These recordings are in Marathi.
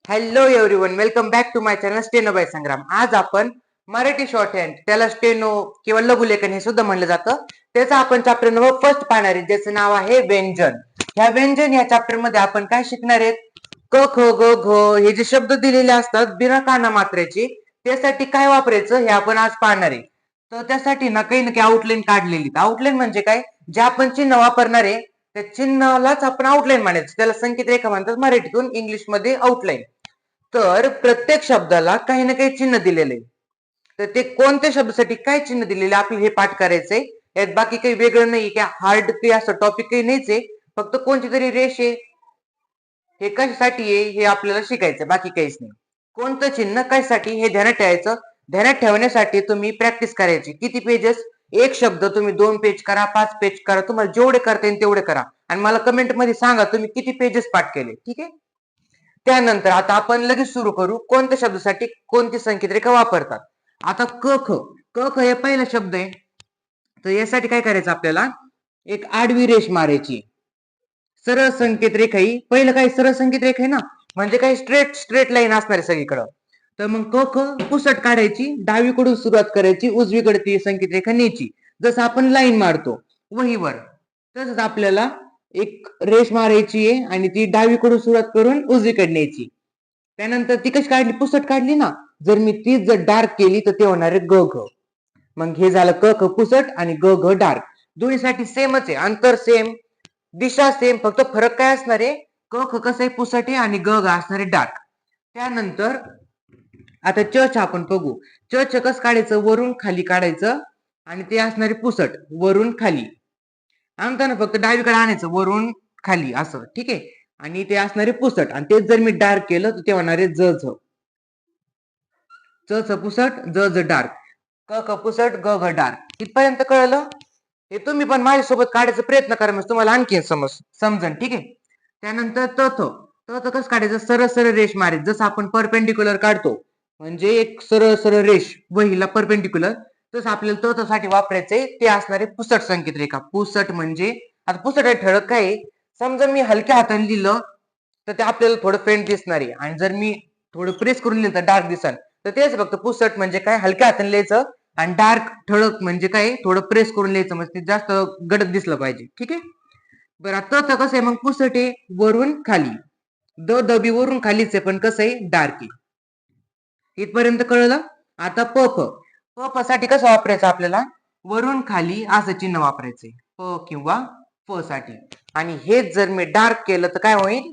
Hello everyone, welcome back to my channel steno by Sangram. आज आपण मराठी शॉर्ट हँड, त्याला स्टेनो किंवा लघुलेखन हे सुद्धा म्हणलं जातं, त्याचा आपण चॅप्टर नंबर फर्स्ट पाहणार आहे, ज्याचं नाव आहे व्यंजन. ह्या व्यंजन या चॅप्टर मध्ये आपण काय शिकणार आहेत? क ख ग घ हे जे शब्द दिलेले असतात बिना काना मात्रेचे, त्यासाठी काय वापरायचं हे आपण आज पाहणार आहे. तर त्यासाठी ना काही ना काही आउटलाईन काढलेली. आउटलाईन म्हणजे काय? जे आपण चिन्ह वापरणार आहे त्या चिन्हालाच आपण आउटलाईन म्हणायचं. त्याला संकेत रेखा म्हणतात मराठीतून, इंग्लिश मध्ये आउटलाईन. तर प्रत्येक शब्दाला काही ना काही चिन्ह दिलेले, तर ते कोणत्या शब्दासाठी काय चिन्ह दिलेले आपल्याला हे पाठ करायचंय. यात बाकी काही वेगळं नाही, काय हार्ड काही असं टॉपिक काही नाहीच आहे. फक्त कोणती तरी रेष आहे हे कशासाठी आहे हे आपल्याला शिकायचं, बाकी काहीच नाही. कोणतं चिन्ह कशासाठी हे ध्यानात ठेवायचं. ध्यानात ठेवण्यासाठी तुम्ही प्रॅक्टिस करायची. किती पेजेस? एक शब्द तुम्ही 2 पेज करा, 5 पेज करा, तुम्हाला जेवढे करता येईल तेवढे करा आणि मला कमेंट मध्ये सांगा तुम्ही किती पेजेस पाठ केले. ठीक आहे. त्यानंतर आता आपण लगेच सुरू करू. कोणत्या शब्दासाठी कोणती संकेत रेखा वापरतात. आता क ख. क ख हे पहिला शब्द आहे, तर यासाठी काय करायचं आपल्याला? एक आडवी रेष मारायची. सरळ संकेत रेखा ही पहिलं काय? सरळ संकेत रेखा आहे ना, म्हणजे काय? स्ट्रेट स्ट्रेट लाईन असणार आहे सगळीकडं. तर मग क ख पुसट काढायची, डावीकडून सुरुवात करायची, उजवीकडे ती संकेत रेखा न्यायची. जसं आपण लाईन मारतो वहीवर, तसंच आपल्याला एक रेष मारायची आहे आणि ती डावीकडून सुरुवात करून उजवीकडे न्यायची. त्यानंतर ती कशी काढली? पुसट काढली ना. जर मी ती जर डार्क केली तर ते होणार आहे ग घ. मग हे झालं क ख पुसट आणि ग घ डार्क. दोन्हीसाठी सेमच आहे, अंतर सेम, दिशा सेम, फक्त फरक काय असणार आहे? क ख कसं आहे पुसट आहे आणि ग घ असणार आहे डार्क. त्यानंतर आता च च आपण बघू. च च कसं काढायचं? वरून खाली काढायचं आणि ते असणारे पुसट, वरून खाली आणताना फक्त डावीकडे आणायचं, वरून खाली असं. ठीक आहे. आणि ते असणारे पुसट, आणि तेच जर मी डार्क केलं तर ते होणारे ज झ. च च पुसट, ज ज डार्क. क ख पुसट, ग घ डार्क. इथपर्यंत कळलं? हे तुम्ही पण माझ्यासोबत काढायचा प्रयत्न करा, म्हणजे तुम्हाला आणखी समजन. ठीक आहे. त्यानंतर त थ. त थ कसं काढायचं? सरळ सरळ रेष मारायची, जसं आपण परपेंडिक्युलर काढतो, म्हणजे एक सरळ सरळ रेष वहीला परपेंडिक्युलर, तसं आपल्याला त थ साठी वापरायचंय. ते असणारे पुसट संकेत रेखा. पुसट म्हणजे आता पुसट आहे ठळक काय? समजा मी हलक्या हाताने लिहिलं तर ते आपल्याला थोडं फेंट दिसणार आहे, आणि जर मी थोडं प्रेस करून लिहिलं तर डार्क दिसल. तर तेच फक्त पुसट म्हणजे काय? हलक्या हाताने लिहायचं, आणि डार्क ठळक म्हणजे काय? थोडं प्रेस करून लिहायचं, म्हणजे ते जास्त गडद दिसलं पाहिजे. ठीक आहे. बरं, आता कसं आहे मग? पुसट आहे वरून खाली, द दबी वरून खालीच आहे, पण कसं आहे? डार्क आहे. इथपर्यंत कळलं? आता प फ. प फ साठी कसं वापरायचं आपल्याला? वरून खाली असं चिन्ह वापरायचंय प किंवा फ साठी. आणि हेच जर मी डार्क केलं तर काय होईल?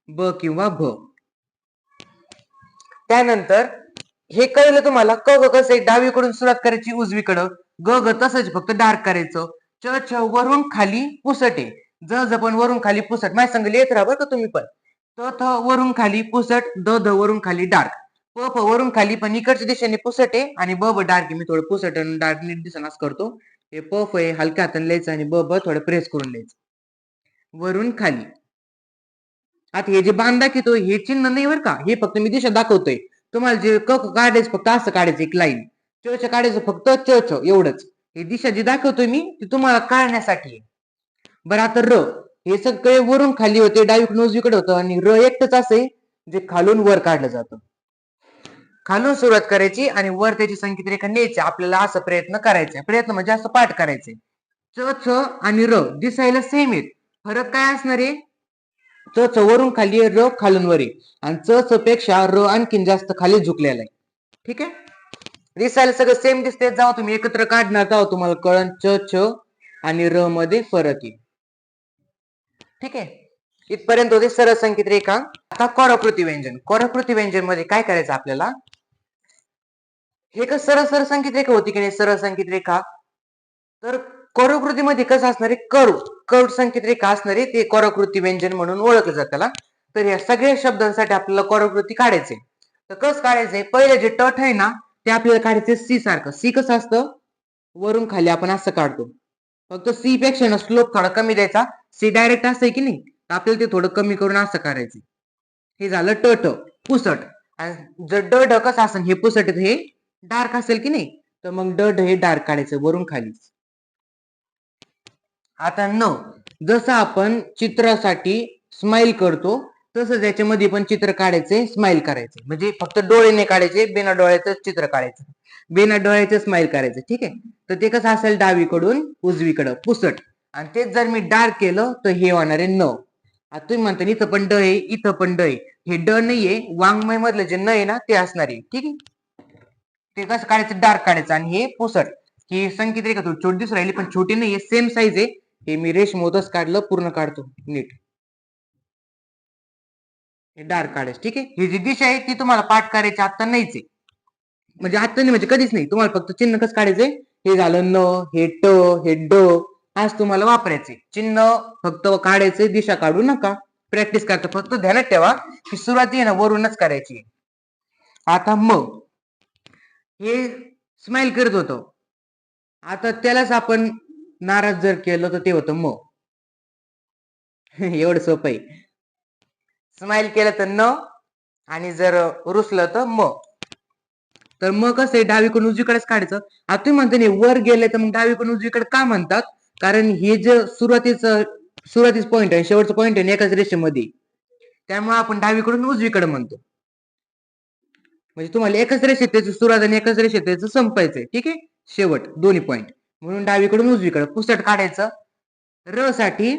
ब किंवा भ. त्यानंतर हे कळलं तुम्हाला? क ग कसं आहे? डावीकडून सुरुवात करायची उजवीकडं. ग ग तसंच फक्त डार्क करायचं. च छ वरून खाली पुसट आहे. ज ज पण वरून खाली पुसट. माझ्या संग लिहित राहा बरं का तुम्ही पण. त थ वरून खाली पुसट, द ध वरून खाली डार्क. प फ वरून खाली पण इकडच्या दिशेने पुसट आहे, आणि ब ब डार्क आहे. मी थोडं पुसट आणि डार्क नीट दिसणार करतो. हे प फ आहे हलक्या हाताने लिहायचं, आणि ब ब थोडं प्रेस करून लिहायचं, वरून खाली. आता हे जे बाण दाखवतो हे चिन्ह नाही बरं का, हे फक्त मी दिशा दाखवतोय. तुम्हाला जे क काढायचं फक्त असं काढायचं एक लाईन. च च काढायचं फक्त च च एवढंच. ही दिशा जी दाखवतोय मी ती तुम्हाला कळण्यासाठी आहे. बरं, आता र. हे सगळे वरून खाली होते, डावीकडून उजवीकडे होतं, आणि र एकटच असे जे खालून वर काढलं जातं. खालून सुरुवात करायची आणि वर त्याची संकेत रेखा न्यायची. आपल्याला असं प्रयत्न करायचा. प्रयत्न म्हणजे असं पाठ करायचंय. च छ आणि र दिसायला सेम आहेत. फरक काय असणार आहे? च च वरून खाली आहे, र खालून वर आहे, आणि च च पेक्षा र आणखीन जास्त खाली झुकलेला आहे. ठीक आहे. दिसायला सगळं सेम दिसते. जाऊ तुम्ही एकत्र काढणार जाऊ तुम्हाला कळण च छ आणि र मध्ये फरक आहे. ठीक आहे. इथपर्यंत होते सरळ संकेत रेखा. आता कोरकृती व्यंजन. कोरकृती व्यंजन मध्ये काय करायचं आपल्याला? हे कसं सरळ सरळ संकेत रेखा होती की नाही? सरळ संकेत रेखा. तर कोरकृतीमध्ये कसं असणार आहे? कर्व संकेत रेखा असणार आहे. ते कोरकृती व्यंजन म्हणून ओळखलं जातं त्याला. तर या सगळ्या शब्दांसाठी आपल्याला कोरकृती काढायचे. तर कसं काढायचंय? पहिले जे टठ आहे ना ते आपल्याला काढायचे सी सारखं. सी कसं असतं? वरून खाली आपण असं काढतो. फक्त सी पेक्षा ना स्लोप थोडा कमी द्यायचा. सी डायरेक्ट असं की नाही, आपल्याला ते थोडं कमी करून असं करायचं. हे झालं ट पुसट. आणि जर ड ढ कसं असेल? हे पुसट हे डार्क असेल की नाही, तर मग ड ढ हे डार्क काढायचं वरून खाली. आता न. जसं आपण चित्रासाठी स्माइल करतो तसंच याच्यामध्ये पण चित्र काढायचे, स्माइल करायचे, म्हणजे फक्त डोळेने काढायचे, बिना डोळ्याचं चित्र काढायचं, बिना डोळ्याचं स्माइल करायचं. ठीक आहे, तर ते कसं असेल, डावीकडून उजवीकडं पुसट. आणि तेच जर मी डार्क केलं तर हे होणार आहे न. आता तुम्ही म्हणता इथं पण ड आहे, इथं पण ड आहे. हे ड नाहीये, वाङ्मय मधलं जे न आहे ना ते असणार आहे. ठीक आहे, ते कसं काढायचं, डार्क काढायचं. आणि हे पुसट, ही संकेत रेखा थोडी छोटी दिसून राहिली पण छोटी नाहीये, सेम साईज आहे. हे मी रेशमोतच काढलं, पूर्ण काढतो नीट, डार्क काढायचं. ठीक आहे, ही जी दिशा आहे ती तुम्हाला पाठ करायची आता नाहीच आहे, म्हणजे आता नाही म्हणजे कधीच नाही. तुम्हाला फक्त चिन्ह कसं काढायचंय, हे झालं न, हे ट, हे ड, आज तुम्हाला वापरायचे चिन्ह फक्त काढायचे, दिशा काढू नका. प्रॅक्टिस करता फक्त ध्यानात ठेवा की सुरुवाती ना वरूनच करायची. आता मग हे स्माइल करत होतो, आता त्यालाच आपण नाराज जर केलं तर ते होतं म. एवढं सोपं आहे. स्माइल केलं तर न, आणि जर रुसलं तर म. तर मग कसं आहे, डावीकडून उजवीकडेच काढायचं. आता तुम्ही म्हणता नाही वर गेले तर मग डावीकडून उजवीकडे का म्हणतात, कारण हे जे सुरुवातीच पॉईंट आहे, शेवटचं पॉईंट आहे एकाच रेषेमध्ये, त्यामुळे आपण डावीकडून उजवीकडे म्हणतो. म्हणजे तुम्हाला एकाच रेषेत त्याची सुरुवात आणि एकाच रेषेत त्याचं संपायचंय. ठीक आहे, शेवट दोन्ही पॉईंट, म्हणून डावीकडून उजवीकडे पुसट काढायचं. र साठी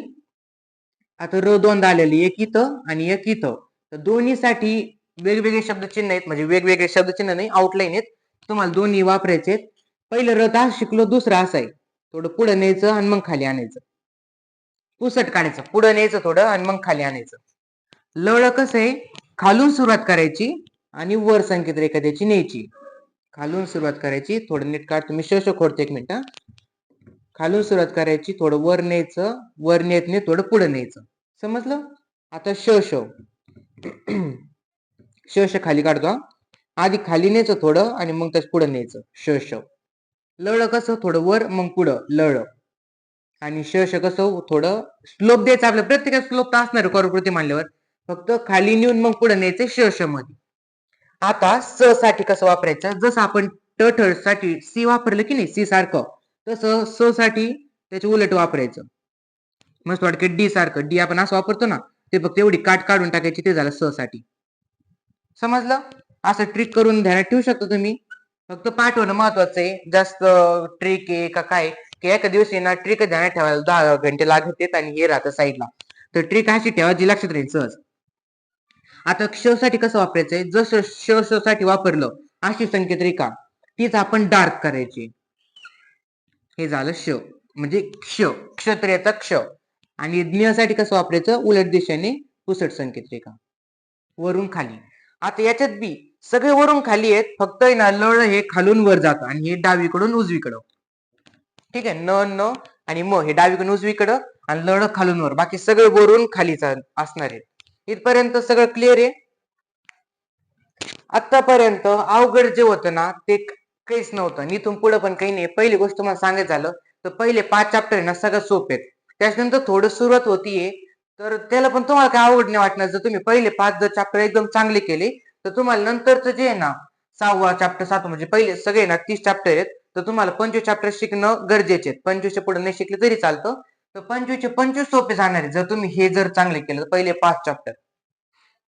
आता र दोनदा आलेली, एक इथं आणि एक इथं, तर दोन्हीसाठी वेगवेगळे शब्दचिन्ह आहेत, म्हणजे वेगवेगळे शब्दचिन्ह नाही, आउटलाईन आहेत, तुम्हाला दोन्ही वापरायचे. पहिलं र तास शिकलो, दुसरं असं आहे, थोडं पुढे न्यायचं आणि मग खाली आणायचं. पुसट काढायचं, पुढे न्यायचं थोडं आणि मग खाली आणायचं. लळ कसं आहे, खालून सुरुवात करायची आणि वर संकेत रेखा द्यायची, न्यायची. खालून सुरुवात करायची, थोडं नीट काढतो मी, शोष खोडते एक मिनिट. खालून सुरुवात करायची, थोडं वर न्यायचं, वर नेत नाही थोडं पुढे न्यायचं. समजलं? आता शोष शोष खाली काढतो, आधी खाली न्यायचं थोडं आणि मग त्याच पुढे न्यायचं. शोष. लळ कसं, थोडं वर मग पुढं लळ. आणि शोष कसं, थोडं स्लोप द्यायचं. आपल्या प्रत्येकात स्लोप तर असणार कर्कृती मांडल्यावर, फक्त खाली नेऊन मग पुढे न्यायचं शोष मध्ये. आता स साठी कसं वापरायचं, जसं आपण ट साठी सी वापरलं की नाही, सी सारखं, तसं स साठी त्याचे उलट वापरायचं. मस्त वाटतं डी सारखं, डी आपण असं वापरतो ना, ते फक्त एवढी काट काढून टाकायची, ते झालं स साठी. समजलं? असं ट्रिक करून ध्यानात ठेवू शकता तुम्ही. फक्त पाठ होणं महत्वाचं आहे, जास्त ट्रिक आहे का काय, की एका दिवशी ना ट्रिक ध्यानात ठेवायला 10 घंटे लागतात आणि हे राहतं साईडला. तर ट्रिक अशी ठेवा जी लक्षात राहील सहज. आता क्ष साठी कसं वापरायचंय, जसं श साठी वापरलं अशी संकेत रेखा, तीच आपण डार्क करायची. हे झालं श, म्हणजे क्ष, क्षत्रियचा क्ष. आणि ज्ञ साठी कसं वापरायचं, उलट दिशेने पुसट संकेत रेखा, वरून खाली. आता याच्यात बी सगळे वरून खाली आहेत, फक्त ना लळ हे खालून वर जातं आणि हे डावीकडून उजवीकडं. ठीक आहे, न न आणि म हे डावीकडून उजवीकडं आणि लळ खालून वर, बाकी सगळे वरून खालीच असणार आहे. इथपर्यंत सगळं क्लिअर आहे. आतापर्यंत अवघड जे होतं ना ते काहीच नव्हतं, आणि इथून पुढे पण काही नाही. पहिली गोष्ट तुम्हाला सांगायचं झालं तर पहिले 5 चॅप्टर आहे ना सगळं सोपे आहेत. त्याच्यानंतर थोडं सुरुवात होतीये, तर त्याला पण तुम्हाला काय अवघड नाही वाटणार. जर तुम्ही पहिले 5 जर चॅप्टर एकदम चांगले केले तर तुम्हाला नंतरचं जे आहे ना 6वा चॅप्टर 7 म्हणजे पहिले सगळे ना 30 चॅप्टर आहेत, तर तुम्हाला 25 चॅप्टर शिकणं गरजेचे आहेत. 25च्या पुढे नाही शिकले तरी चालतं, तर 25चे 25 सोपे जाणार आहे जर तुम्ही हे जर चांगले केलं तर पहिले 5 चॅप्टर.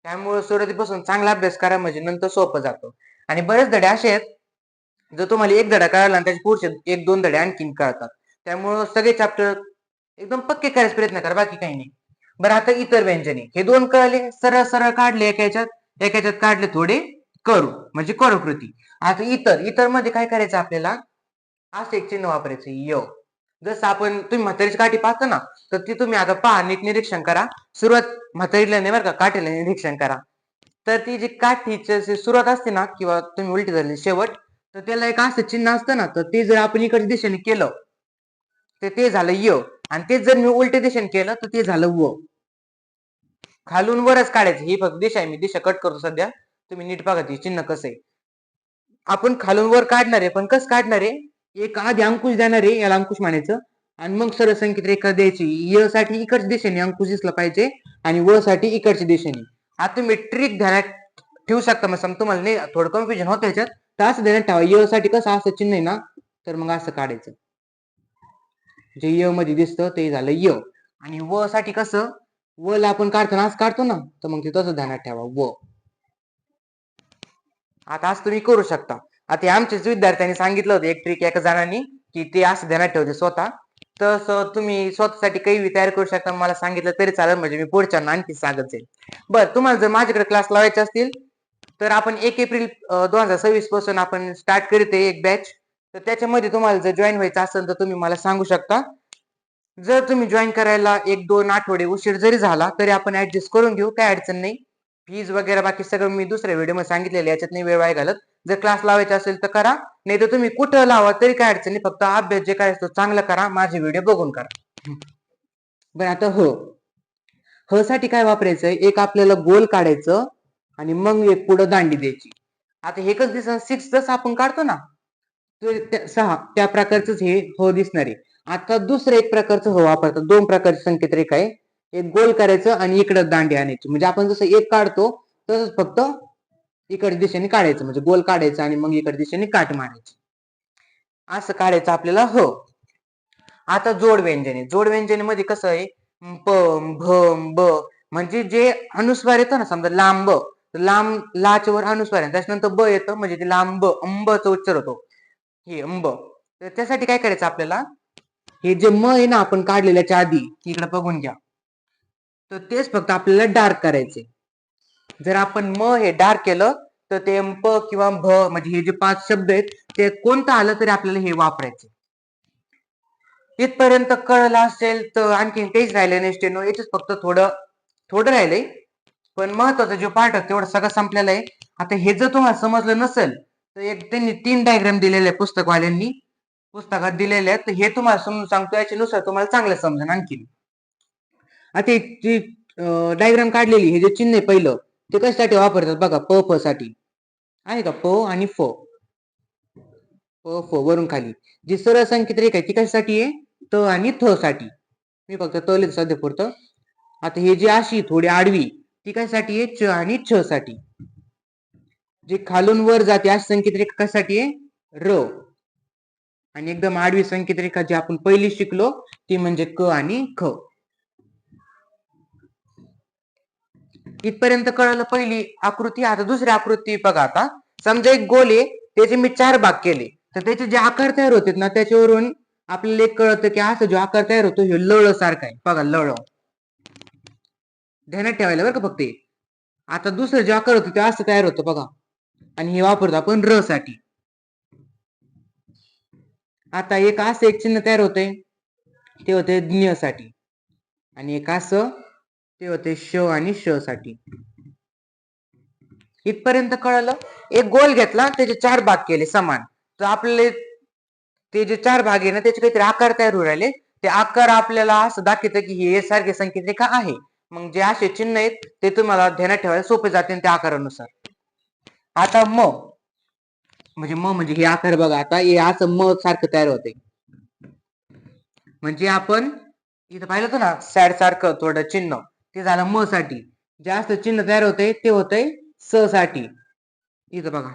त्यामुळे सुरुवातीपासून चांगला अभ्यास करा, म्हणजे नंतर सोपं जातं. आणि बरेच धडे असे आहेत, जर तुम्हाला एक धडा कळला आणि त्याचे पुढचे 1-2 धडे आणखीन कळतात. त्यामुळं सगळे चॅप्टर एकदम पक्के करायचा प्रयत्न करा, बाकी काही नाही. बरं, आता इतर व्यंजने हे 2 कळले, सरळ सरळ काढले, एकाच्यात काढले थोडे करू, म्हणजे करुकृती. आता इतर मध्ये काय करायचं आपल्याला, असं एक चिन्ह वापरायचं य. जसं आपण तुम्ही म्हातारीची काठी पाहता ना, तर ती तुम्ही आता पहा, नीट निरीक्षण करा. सुरुवात म्हातारीला नाही बरं का, काठीला निरीक्षण करा. तर ती जी काठीची सुरुवात असते ना, किंवा तुम्ही उलटी धरली शेवट, तर त्याला एक असं चिन्ह असतं ना, तर ते जर आपण इकडच्या दिशेने केलं तर ते झालं य, आणि तेच जर मी उलट्या दिशेने केलं तर ते झालं व. खालून वरच काढायचं, ही फक्त दिशा आहे, मी दिशा कट करतो सध्या, तुम्ही नीट बघा ती चिन्ह कसं आहे. आपण खालून वर काढणार आहे, पण कसं काढणार आहे, एक आधी अंकुश देणार आहे, याला अंकुश म्हणायचं, आणि मग सरळ संकेत रेखा द्यायची. य साठी इकडच्या दिशेने अंकुश दिसला पाहिजे आणि व साठी इकडच्या दिशेने. आता तुम्ही ट्रिक ध्यानात ठेवू शकता, मग तुम्हाला नाही थोडं कन्फ्युजन होतं याच्यात, तर असं ध्यानात ठेवा, य साठी कसं असं चिन्ह आहे ना, तर मग असं काढायचं, जे य मध्ये दिसतं ते झालं य. आणि व साठी कसं, व ला आपण काढताना असं काढतो ना, तर मग ते तसं ध्यानात ठेवा व. आता असं तुम्ही करू शकता. आता हे आमच्याच विद्यार्थ्यांनी सांगितलं होतं एक ट्रिक एका जणांनी, की ते असं ध्यानात ठेवते स्वतः. तसं तुम्ही स्वतःसाठी काही तयार करू शकता, मला सांगितलं तरी चालेल, म्हणजे मी पुढच्यांना आणखी सांगत जाईल. बरं, तुम्हाला जर माझ्याकडे क्लास लावायचे असतील तर आपण 1 एप्रिल 2026 पासून आपण स्टार्ट करीत आहे एक बॅच. तर त्याच्यामध्ये तुम्हाला जर जॉईन व्हायचं असेल तर तुम्ही मला सांगू शकता. जर तुम्ही जॉईन करायला 1-2 आठवडे उशीर जरी झाला तरी आपण ऍडजस्ट करून घेऊ, काही अडचण नाही. फीज वगैरे बाकी सगळं मी दुसऱ्या व्हिडिओ मध्ये सांगितलेलं, याच्यात नाही वेळ वाया घालत. जर क्लास लावायचा असेल तर करा, नाही तर तुम्ही कुठं लावा तरी काय अडचण नाही, फक्त अभ्यास जे काय असतो चांगला करा, माझे व्हिडिओ बघून करा. बरं, आता ह साठी काय वापरायचंय, एक आपल्याला गोल काढायचं आणि मग एक पुढं दांडी द्यायची. आता हे कसं दिसणार, 6 जसं आपण काढतो ना, तर 6 त्या प्रकारच हे हो दिसणार आहे. आता दुसरं एक प्रकारचं हो वापरतात, 2 प्रकारचे संकेत रेखा आहे. एक गोल करायचं आणि इकडं दांडी आणायची, म्हणजे आपण जसं एक काढतो तसंच फक्त इकडे दिशेने काढायचं, म्हणजे गोल काढायचं आणि मग इकडे दिशेने काट मारायची, असं काढायचं आपल्याला हो. आता जोड व्यंजने, जोड व्यंजनेमध्ये कसं आहे, प भ ब, म्हणजे जे अनुस्वार येतो ना, समजा लांब, लांब लाच्या वर अनुस्वार आहे, त्याच्यानंतर ब येतं, म्हणजे ते लांब अंबचा उच्चार होतो, हे अंब. तर त्यासाठी काय करायचं आपल्याला, हे जे म आहे ना आपण काढलेल्याच्या आधी, इकडे बघून घ्या, तर तेच फक्त आपल्याला डार्क करायचे. जर आपण म हे डार्क केलं तर ते प किंवा भ, म्हणजे हे जे 5 शब्द आहेत ते कोणतं आलं तरी आपल्याला हे वापरायचे. इथपर्यंत कळलं असेल तर आणखी काहीच राहिलं नाही स्टेनो, याच्यात फक्त थोडं राहिलंय, पण महत्वाचा जो पार्ट आहे तेवढं सगळं संपलेलं आहे. आता हे जर तुम्हाला समजलं नसेल तर एक त्यांनी 3 डायग्राम दिलेले आहे पुस्तकवाल्यांनी, पुस्तकात दिलेले आहेत, तर हे तुम्हाला समजून सांगतो, याच्यानुसार तुम्हाला चांगलं समजेल आणखी. आता जी डायग्राम काढलेली, हे जे चिन्ह आहे पहिलं, ते कशासाठी वापरतात बघा, प फ साठी आहे का, प आणि फ, प फ वरून खाली. जी सरळ संकेत रेखा आहे ती कशासाठी आहे, त आणि थ साठी. मी फक्त त लिहितो सध्या पुरतं. आता हे जी अशी थोडी आडवी, ती कशासाठी आहे, च आणि छ साठी. जे खालून वर जाते अशी संकेत रेखा कशासाठी आहे, र. आणि एकदम आडवी संकेत रेखा जी आपण पहिली शिकलो ती म्हणजे क आणि ख. इथपर्यंत कळलं पहिली आकृती. आता दुसरी आकृती बघा. आता समजा एक गोल आहे, त्याचे मी 4 भाग केले, तर त्याचे जे आकार तयार होतात ना, त्याच्यावरून आपल्याला एक कळतं की असा जो आकार तयार होतो हे लळ सारखा आहे बघा, लळ. ध्यानात ठेवायला बरं का फक्त. आता दुसरं जे आकार होतं ते असं तयार होतं बघा, आणि हे वापरतो आपण र साठी. आता एक असं एक चिन्ह तयार होतंय, ते होते ज्ञ साठी, आणि एक असं ते होते श आणि श साठी. इथपर्यंत कळलं. एक गोल घेतला, त्याचे 4 भाग केले समान, तर आपले ते जे 4 भाग आहे ना त्याचे काहीतरी आकार तयार होऊ राहिले. ते आकार आपल्याला असं दाखवतं की हे सारखे संकेत रेखा आहे. मग जे असे चिन्ह आहेत ते तुम्हाला ध्यानात ठेवायला सोपे जातील त्या आकारानुसार. आता म म्हणजे हे आकार बघा, आता हे असं म सारखं तयार होते, म्हणजे आपण इथं पाहिलं होतं ना सॅड सारखं थोडं चिन्ह, ते झालं म साठी. जास्त चिन्ह तयार होते ते होतंय स साठी. इथं बघा,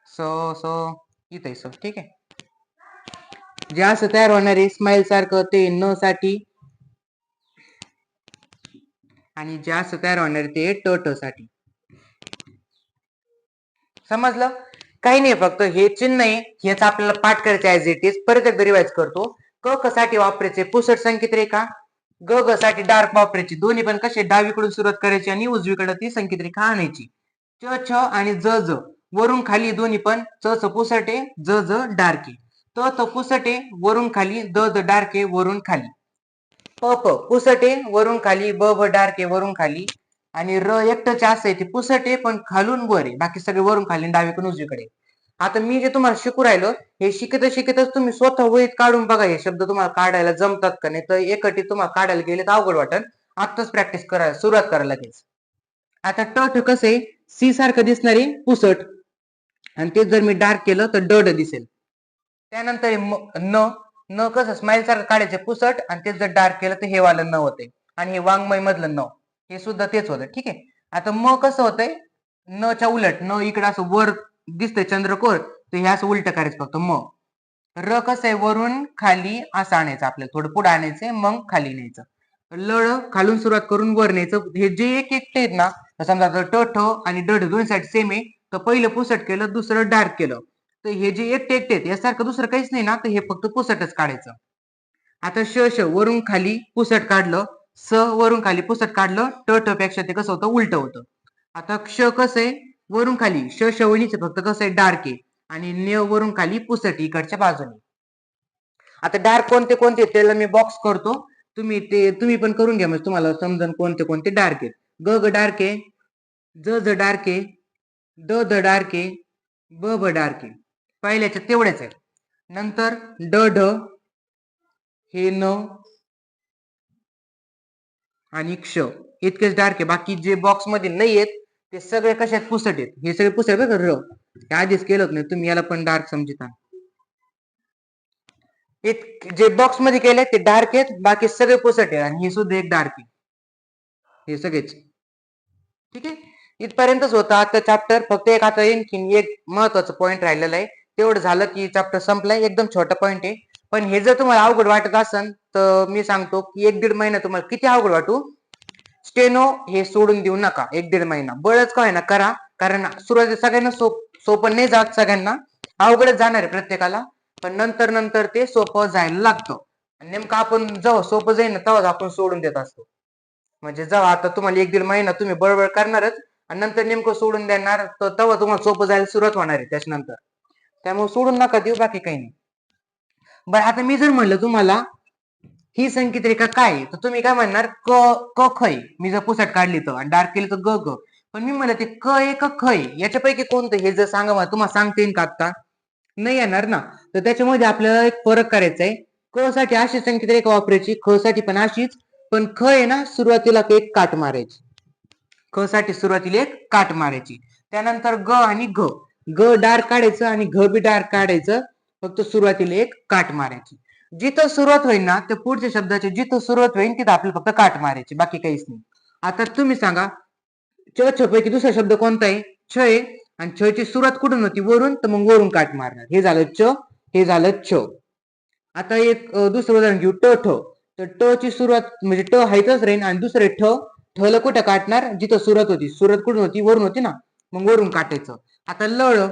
स स इथं स, ठीक आहे. जे असं तयार होणारे स्माइल सारखं ते न साठी, आणि जे असं तयार होणारे ते ट ट साठी. समजलं? काही नाही, फक्त हे चिन्ह आहे, हेच आपल्याला पाठ करायचे ऍज इट इज. परत एकदा रिवाइज करतो. क क साठी वापरायचे पुसट संकेत रेखा, ग ग साठी डार्क वापरायची. दोन्ही पण कसे डावीकडून सुरुवात करायची आणि उजवीकडे ती संकेत रेखा आणायची. च छ आणि ज ज वरून खाली दोन्ही पण, च च पुसट आहे, ज ज डार्क आहे. त त पुसट आहे वरून खाली, द द डार्क आहे वरून खाली. प प पुसट आहे वरून खाली, ब ब डार्क आहे वरून खाली, आणि र एकटच असं आहे ते पुसट आहे पण खालून वर आहे, बाकी सगळे वरून खाली डावीकडून उजवीकडे. आता मी जे तुम्हाला शिकू राहिलो, हे शिकतच तुम्ही स्वतः वहीत काढून बघा, हे शब्द तुम्हाला काढायला जमतात का नाही. तर एकटी तुम्हाला काढायला गेले तर अवघड वाटेल, आत्ताच प्रॅक्टिस करायला सुरुवात करा लगेच. आता ट ठ कसं आहे, सी सारखं दिसणार आहे पुसट, आणि ते जर मी डार्क केलं तर ड ड दिसेल. त्यानंतर न न कसं स्माइल सारखं काढायचं पुसट, आणि ते जर डार्क केलं तर हे वालं न होते, आणि हे वाङ्मय मधलं न हे सुद्धा तेच होतं, ठीक आहे. आता म कसं होतंय, न च्या उलट, न इकडे असं वर दिसतंय चंद्रकोर, तर हे असं उलट करायचं फक्त म. र कसं आहे वरून खाली असं आणायचं, आपल्याला थोडं पुढे आणायचंय मग खाली न्यायचं. लळ खालून सुरुवात करून वर न्यायचं. हे जे एक एकटे आहेत ना, समजा ट ठ आणि ड ढ दोन साईड सेम आहे, तर पहिलं पुसट केलं, दुसरं डार्क केलं, तर हे जे एकटे एकटे आहेत यासारखं दुसरं काहीच नाही ना, तर हे फक्त पुसटच काढायचं. आता श श वरून खाली पुसट काढलं, स वरून खाली पुसट काढलं, ट ठ पेक्षा ते कसं होतं, उलट होतं. आता क्ष कसं आहे, वरून खाली श शवणीचं फक्त कसं आहे, डार्क आहे, आणि न वरून खाली पुसट इकडच्या बाजूने. आता डार्क कोणते कोणते त्याला मी बॉक्स करतो, तुम्ही पण करून घ्या, म्हणजे तुम्हाला समजून कोणते कोणते डार्क आहेत. ग ग डार्क आहे, ज ज डार्क आहे, द द डार्क आहे, ब ब डार्क आहे. पहिल्याच्या तेवढेच आहे. नंतर ड ढ हे न आणि क्ष इतकेच डार्क आहे. बाकी जे बॉक्स मध्ये नाही आहेत ते सगळे कशात पुसट आहेत. हे सगळे पुसट बघ र, आधीच केलं नाही तुम्ही, याला पण डार्क समजता. जे बॉक्स मध्ये केले ते डार्क आहेत, बाकी सगळे पुसट आहे, आणि हे सुद्धा एक डार्क आहे, हे सगळेच. ठीक आहे, इथपर्यंतच होता आता चॅप्टर. फक्त एक आता एक महत्वाचं पॉईंट राहिलेलं आहे, तेवढं झालं की चॅप्टर संपलाय. एकदम छोटा पॉईंट आहे, पण हे जर तुम्हाला अवघड वाटत असेल तर मी सांगतो की 1-1.5 महिना तुम्हाला किती अवघड वाटू, स्टेनो हे सोडून देऊ नका. 1-1.5 महिना बळच काय ना करा, कारण सुरुवातीला सगळ्यांना सोपं नाही जात, सगळ्यांना अवघडच जाणार आहे प्रत्येकाला, पण नंतर नंतर ते सोपं जायला लागतं. नेमकं आपण जेव्हा सोपं जाईल ना तेव्हाच आपण सोडून देत असतो. म्हणजे जेव्हा आता तुम्हाला 1-1.5 महिना तुम्ही बळबळ करणारच आणि नंतर नेमकं सोडून देणार, तर तेव्हा तुम्हाला सोपं जायला सुरुवात होणार आहे त्याच्यानंतर. त्यामुळे सोडून नका देऊ, बाकी काही नाही. बरं, आता मी जर म्हणलं तुम्हाला ही संकेत रेखा काय, तर तुम्ही काय म्हणणार, क क ख. मी जर पुसट काढली तर आणि डार्क केली तर ग ग. पण मी म्हणलं ते क आहे का ख आहे, याच्यापैकी कोणतं, हे जर सांगा मला, तुम्हाला सांगता येईल का आता? नाही येणार ना. तर त्याच्यामध्ये आपल्याला एक फरक करायचा आहे. क साठी अशी संकेत रेखा वापरायची, ख साठी पण अशीच, पण ख आहे ना सुरुवातीला एक काट मारायची. ख साठी सुरुवातीला एक काट मारायची. त्यानंतर ग आणि घ, ग डार्क काढायचं आणि घ बी डार्क काढायचं, फक्त सुरुवातीला एक काट मारायची. जिथं सुरुवात होईल ना, तर पुढच्या शब्दाची जिथं सुरुवात होईल तिथं आपल्याला फक्त काट मारायची, बाकी काहीच नाही. आता तुम्ही सांगा, च छ पैकी दुसरा शब्द कोणता आहे? छ आहे, आणि छ ची सुरुवात कुठून होती? वरून, तर मग वरून काट मारणार. हे झालं च, हे झालं छ. आता एक दुसरं उदाहरण घेऊ, ट ठ. तर ट ची सुरुवात म्हणजे ट हायतच राहील, आणि दुसरे ठ, ठला कुठं काटणार? जिथं सुरुवात होती. सुरुवात कुठून होती? वरून होती ना, मग वरून काटायचं. आता लळ,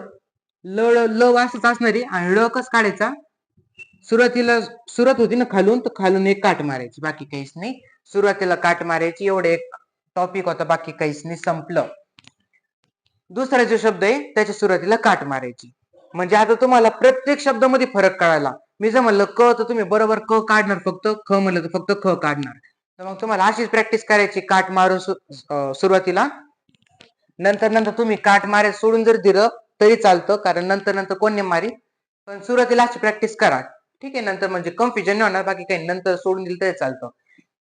लळ ल असंच असणार आहे, आणि ळ कस काढायचा? सुरुवातीला सुरुवात होती ना खालून, तर खालून एक काट मारायची, बाकी काहीच नाही. सुरुवातीला काट मारायची, एवढे एक टॉपिक होता, बाकी काहीच नाही, संपलं. दुसरा जो शब्द आहे त्याच्या सुरुवातीला काट मारायची. म्हणजे आता तुम्हाला प्रत्येक शब्दामध्ये फरक कळायला. मी जर म्हणलं क, तर तुम्ही बरोबर क काढणार, फक्त ख म्हणलं तर फक्त ख काढणार. तर मग तुम्हाला अशीच प्रॅक्टिस करायची, काट मारून सुरुवातीला. नंतर नंतर तुम्ही काट मारे सोडून जर दिलं तरी चालतं, कारण नंतर नंतर कोण नाही मारी, पण सुरुवातीला अशी प्रॅक्टिस करा. ठीक आहे, नंतर म्हणजे कन्फ्युजन नाही होणार, बाकी काही नंतर सोडून दिलं तरी चालतं.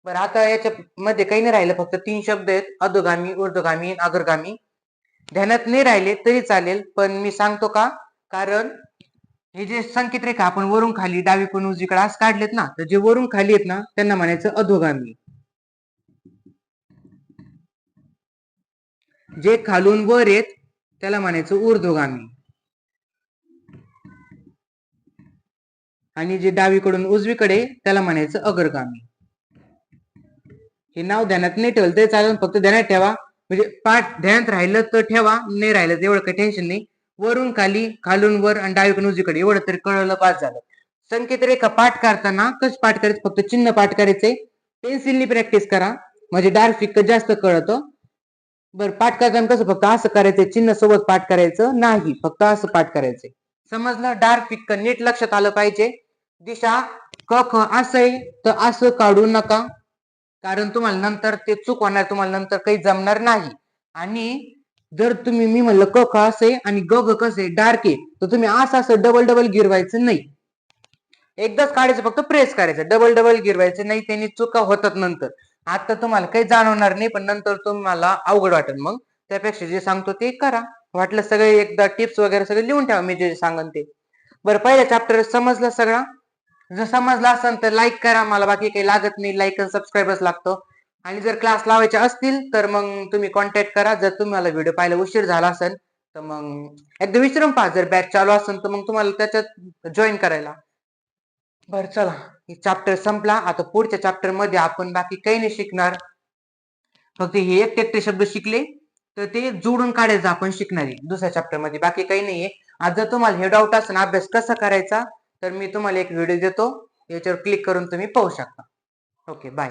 बरं, आता याच्या मध्ये काही नाही राहिलं, फक्त 3 शब्द आहेत, अधोगामी, ऊर्ध्वगामी, अग्रगामी. ध्यानात नाही राहिले तरी चालेल, पण मी सांगतो का, कारण हे जे संकेत रेखा आपण वरून खाली डावीकडून उजवीकडे असं काढलेत ना, तर जे वरून खाली आहेत ना त्यांना म्हणायचं अधोगामी, जे खालून वर आहेत त्याला म्हणायचं ऊर्ध्वगामी, आणि जे डावीकडून उजवीकडे त्याला म्हणायचं अग्रगामी. हे नाव ध्यानात नाही ठेवलं तरी चालेल, फक्त ध्यानात ठेवा. म्हणजे पाठ ध्यानात राहिलं तर ठेवा, नाही राहिलं तर एवढं काही टेन्शन नाही. वरून खाली, खालून वर आणि डावीकडून उजवीकडे एवढं तरी कळलं पास झालं. संकेत रेखा पाठ करताना कसं पाठ करायचं, फक्त चिन्ह पाठ करायचंय. पेन्सिलनी प्रॅक्टिस करा, म्हणजे डार्क फिक्क जास्त कळतं. बरं, पाठ करताना कसं फक्त असं करायचंय, चिन्ह सोबत पाठ करायचं नाही, फक्त असं पाठ करायचंय. समजलं? डार्क फिक्क नीट लक्षात आलं पाहिजे. दिशा क ख असं आहे तर असं काढू नका, कारण तुम्हाला नंतर ते चूक होणार, तुम्हाला नंतर काही जमणार नाही. आणि जर तुम्ही, मी म्हणलं क ख असं आहे आणि ग ग कसं आहे, डार्क आहे, तर तुम्ही असं डबल डबल गिरवायचं नाही. एकदाच काढायचं, फक्त प्रेस करायचं, डबल डबल गिरवायचं नाही, त्यांनी चुका होतात नंतर. आता तुम्हाला काही जाणवणार नाही, पण नंतर तुम्हाला अवघड वाटेल. मग त्यापेक्षा जे सांगतो ते करा. वाटलं सगळे एकदा टिप्स वगैरे सगळे लिहून ठेवा, मी जे सांगन ते. बरं, पहिल्या चॅप्टर समजलं सगळं? जर समजलं असेल तर लाईक करा, मला बाकी काही लागत नाही, लाईक आणि सबस्क्राईबच लागतं. आणि जर क्लास लावायचे असतील तर मग तुम्ही कॉन्टॅक्ट करा. जर तुम्हाला व्हिडिओ पाहायला उशीर झाला असेल तर मग एकदा विचारून पहा, जर बॅच चालू असेल तर मग तुम्हाला त्याच्यात जॉईन करायला. बर चला, चॅप्टर संपला. आता पुढच्या चॅप्टर मध्ये आपण बाकी काही नाही शिकणार, फक्त हे एकटे शब्द शिकले तर ते जोडून काढायचं आपण शिकणार आहे दुसऱ्या चॅप्टर मध्ये, बाकी काही नाहीये. आज जर तुम्हाला हे डाऊट असेल अभ्यास कसा करायचा तर मी तुम्हाला एक व्हिडिओ देतो, याच्यावर क्लिक करून तुम्ही पाहू शकता. Okay bye.